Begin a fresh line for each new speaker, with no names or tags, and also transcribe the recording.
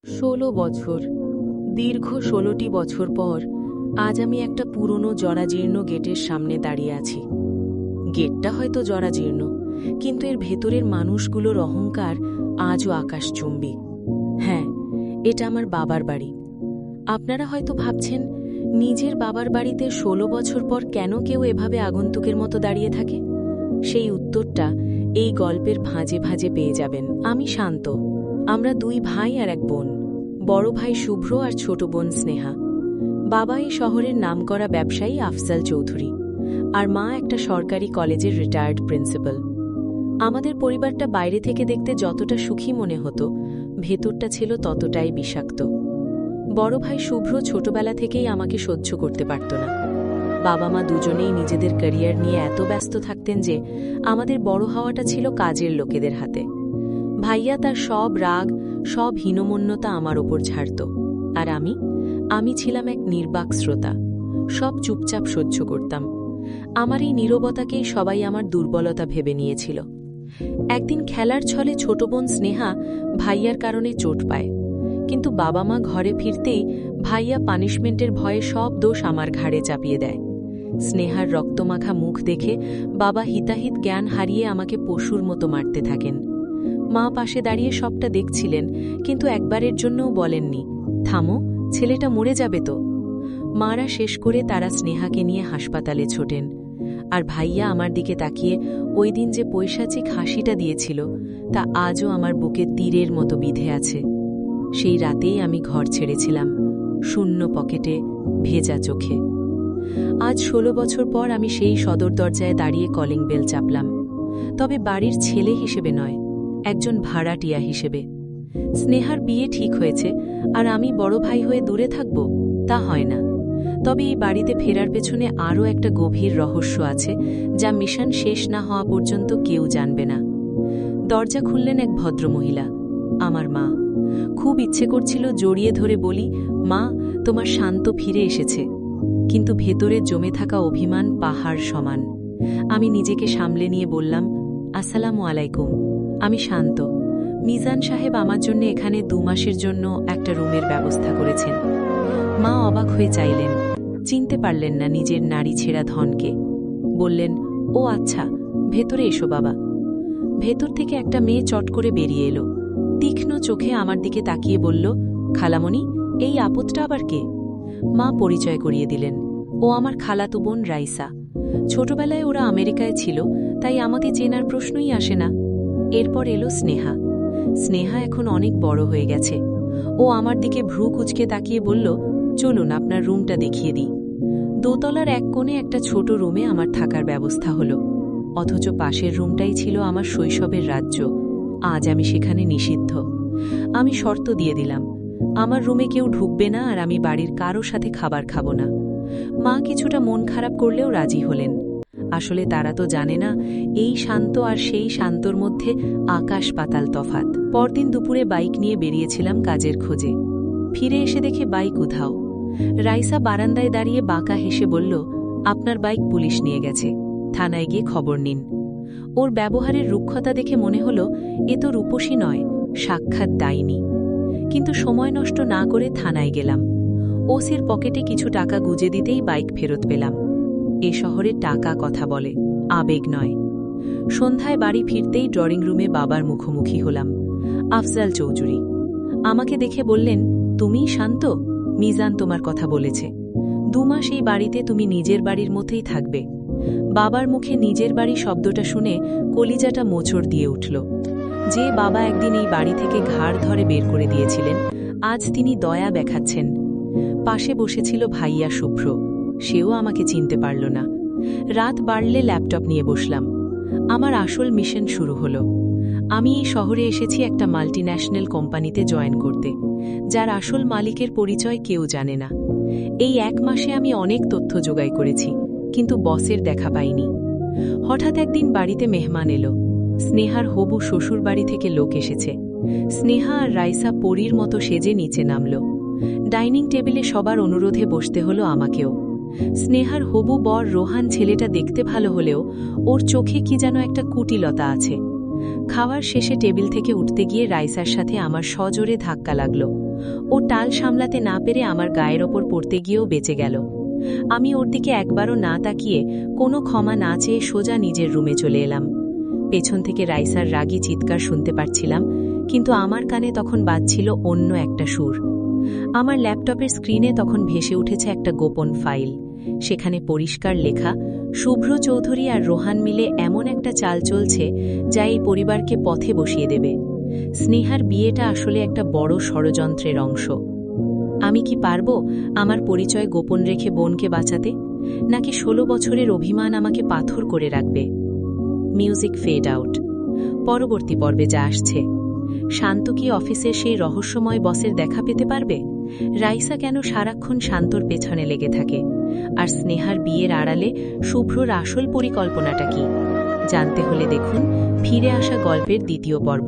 16 বছর, দীর্ঘ 16টি বছর পর আজ আমি একটা পুরনো জরাজীর্ণ গেটের সামনে দাঁড়িয়ে আছি। গেটটা হয়তো জরাজীর্ণ, কিন্তু এর ভেতরের মানুষগুলোর অহংকার আজও আকাশচুম্বী। হ্যাঁ, এটা আমার বাবার বাড়ি। আপনারা হয়তো ভাবছেন, নিজের বাবার বাড়িতে 16 বছর পর কেন কেউ এভাবে আগন্তুকের মতো দাঁড়িয়ে থাকে? সেই উত্তরটা এই গল্পের ভাঁজে ভাঁজে পেয়ে যাবেন। আমি শান্ত। আমরা দুই ভাই আর এক বোন। বড় ভাই শুভ্র আর ছোট বোন স্নেহা। বাবা এই শহরের নামকরা ব্যবসায়ী আফজাল চৌধুরী, আর মা একটা সরকারি কলেজের রিটায়ার্ড প্রিন্সিপাল। আমাদের পরিবারটা বাইরে থেকে দেখতে যতটা সুখী মনে হতো, ভেতরটা ছিল ততটাই বিষাক্ত। বড় ভাই শুভ্র ছোটবেলা থেকেই আমাকে সহ্য করতে পারত না। বাবা মা দুজনেই নিজেদের ক্যারিয়ার নিয়ে এত ব্যস্ত থাকতেন যে আমাদের বড় হওয়াটা ছিল কাজের লোকেদের হাতে। ভাইয়া তার সব রাগ, সব হীনমন্যতা আমার ওপর ঝাড়ত, আর আমি ছিলাম এক নির্বাক শ্রোতা। সব চুপচাপ সহ্য করতাম। আমার এই নীরবতাকেই সবাই আমার দুর্বলতা ভেবে নিয়েছিল। একদিন খেলার ছলে ছোট বোন স্নেহা ভাইয়ার কারণে চোট পায়, কিন্তু বাবা মা ঘরে ফিরতেই ভাইয়া পানিশমেন্টের ভয়ে সব দোষ আমার ঘাড়ে চাপিয়ে দেয়। স্নেহার রক্তমাখা মুখ দেখে বাবা হিতাহিত জ্ঞান হারিয়ে আমাকে পশুর মতো মারতে থাকেন। মা পাশে দাঁড়িয়ে সবটা দেখছিলেন, কিন্তু একবারের জন্যও বলেননি, থামো, ছেলেটা মরে যাবে তো। মারা শেষ করে তারা স্নেহাকে নিয়ে হাসপাতালে ছোটেন, আর ভাইয়া আমার দিকে তাকিয়ে ওই দিন যে পৈশাচিক হাসিটা দিয়েছিল তা আজও আমার বুকে তীরের মতো বিঁধে আছে। সেই রাতেই আমি ঘর ছেড়েছিলাম, শূন্য পকেটে, ভেজা চোখে। আজ 16 বছর পর আমি সেই সদর দরজায় দাঁড়িয়ে কলিং বেল চাপলাম, তবে বাড়ির ছেলে হিসেবে নয়, একজন ভাড়াটিয়া হিসেবে। স্নেহার বিয়ে ঠিক হয়েছে, আর আমি বড় ভাই হয়ে দূরে থাকব, তা হয় না। তবে এই বাড়িতে ফেরার পেছনে আরও একটা গভীর রহস্য আছে, যা মিশন শেষ না হওয়া পর্যন্ত কেউ জানবে না। দরজা খুললেন এক ভদ্রমহিলা, আমার মা। খুব ইচ্ছে করছিল জড়িয়ে ধরে বলি, মা, তোমার শান্ত ফিরে এসেছে, কিন্তু ভেতরে জমে থাকা অভিমান পাহাড় সমান। আমি নিজেকে সামলে নিয়ে বললাম, আসসালামু আলাইকুম, আমি শান্ত। মিজান সাহেব আমার জন্য এখানে 2 মাসের জন্য একটা রুমের ব্যবস্থা করেছেন। মা অবাক হয়ে চাইলেন, চিনতে পারলেন না নিজের নারী ছেঁড়া ধনকে। বললেন, ও আচ্ছা, ভেতরে এসো বাবা। ভেতর থেকে একটা মেয়ে চট করে বেরিয়ে এলো, তীক্ষ্ণ চোখে আমার দিকে তাকিয়ে বলল, খালামণি, এই আপদটা আবার কে? মা পরিচয় করিয়ে দিলেন, ও আমার খালাতো বোন রাইসা। ছোটবেলায় ওরা আমেরিকায় ছিল, তাই আমাকে চেনার প্রশ্নই আসে না। এরপর এলো স্নেহা। স্নেহা এখন অনেক বড় হয়ে গেছে। ও আমার দিকে ভ্রু কুঁচকে তাকিয়ে বলল, চলুন আপনার রুমটা দেখিয়ে দিই। দোতলার এক কোণে একটা ছোট রুমে আমার থাকার ব্যবস্থা হলো, অথচ পাশের রুমটাই ছিল আমার শৈশবের রাজ্য। আজ আমি সেখানে নিষিদ্ধ। আমি শর্ত দিয়ে দিলাম, আমার রুমে কেউ ঢুকবে না, আর আমি বাড়ির কারো সাথে খাবার খাবো না। মা কিছুটা মন খারাপ করলেও রাজি হলেন। আসলে তারা তো জানে না, এই শান্ত আর সেই শান্তর মধ্যে আকাশ পাতাল তফাত। পরদিন দুপুরে বাইক নিয়ে বেরিয়েছিলাম কাজের খোঁজে। ফিরে এসে দেখে বাইক উধাও। রাইসা বারান্দায় দাঁড়িয়ে বাঁকা হেসে বলল, আপনার বাইক পুলিশ নিয়ে গেছে, থানায় গিয়ে খবর নিন। ওর ব্যবহারের রুক্ষতা দেখে মনে হল, এ তো রূপসী নয়, সাক্ষাৎ ডাইনি। কিন্তু সময় নষ্ট না করে থানায় গেলাম। ওসির পকেটে কিছু টাকা গুজে দিতেই বাইক ফেরত পেলাম। এ শহরে টাকা কথা বলে, আবেগ নয়। সন্ধ্যায় বাড়ি ফিরতেই ড্রয়িং রুমে বাবার মুখোমুখি হলাম। আফজাল চৌধুরী আমাকে দেখে বললেন, তুমিই শান্ত? মিজান তোমার কথা বলেছে, 2 মাস এই বাড়িতে তুমি নিজের বাড়ির মধ্যেই থাকবে। বাবার মুখে নিজের বাড়ি শব্দটা শুনে কলিজাটা মোচড় দিয়ে উঠল। যে বাবা একদিন এই বাড়ি থেকে ঘাড় ধরে বের করে দিয়েছিলেন, আজ তিনি দয়া দেখাচ্ছেন। পাশে বসেছিল ভাইয়া শুভ্র, সেও আমাকে চিনতে পারল না। রাত বাড়লে ল্যাপটপ নিয়ে বসলাম। আমার আসল মিশন শুরু হলো। আমি এই শহরে এসেছি একটা মাল্টিন্যাশনাল কোম্পানিতে জয়েন করতে, যার আসল মালিকের পরিচয় কেউ জানে না। এই 1 মাসে আমি অনেক তথ্য জোগাড় করেছি, কিন্তু বসের দেখা পাইনি। হঠাৎ একদিন বাড়িতে মেহমান এলো। স্নেহার হবু শ্বশুর বাড়ি থেকে লোক এসেছে। স্নেহা আর রাইসা পরীর মতো সেজে নিচে নামল। ডাইনিং টেবিলে সবার অনুরোধে বসতে হলো আমাকেও। স্নেহার হবু বর রোহান ছেলেটা দেখতে ভালো হলেও ওর চোখে কি যেন একটা কুটিলতা আছে। খাওয়ার শেষে টেবিল থেকে উঠতে গিয়ে রাইসার সাথে আমার সজোরে ধাক্কা লাগল। ও টাল সামলাতে না পেরে আমার গায়ের ওপর পড়তে গিয়েও বেঁচে গেল। আমি ওর দিকে একবারও না তাকিয়ে কোনো ক্ষমা না চেয়ে সোজা নিজের রুমে চলে এলাম। পেছন থেকে রাইসার রাগী চিৎকার শুনতে পারছিলাম, কিন্তু আমার কানে তখন বাজছিল অন্য একটা সুর। আমার ল্যাপটপের স্ক্রিনে তখন ভেসে উঠেছে একটা গোপন ফাইল। সেখানে পরিষ্কার লেখা, শুভ্র চৌধুরী আর রোহান মিলে এমন একটা চাল চলছে যা এই পরিবারকে পথে বসিয়ে দেবে। স্নেহার বিয়েটা আসলে একটা বড় ষড়যন্ত্রের অংশ। আমি কি পারবো আমার পরিচয় গোপন রেখে বোনকে বাঁচাতে, নাকি 16 বছরের অভিমান আমাকে পাথর করে রাখবে? Music fade out. পরবর্তী পর্বে যা আসছে, শান্ত কি অফিসের সেই রহস্যময় বসের দেখা পেতে পারবে? রাইসা কেন সারাক্ষণ শান্তর পেছনে লেগে থাকে? আর স্নেহার বিয়ের আড়ালে শুভ্রর আসল পরিকল্পনাটা কি? জানতে হলে দেখুন ফিরে আসা গল্পের দ্বিতীয় পর্ব।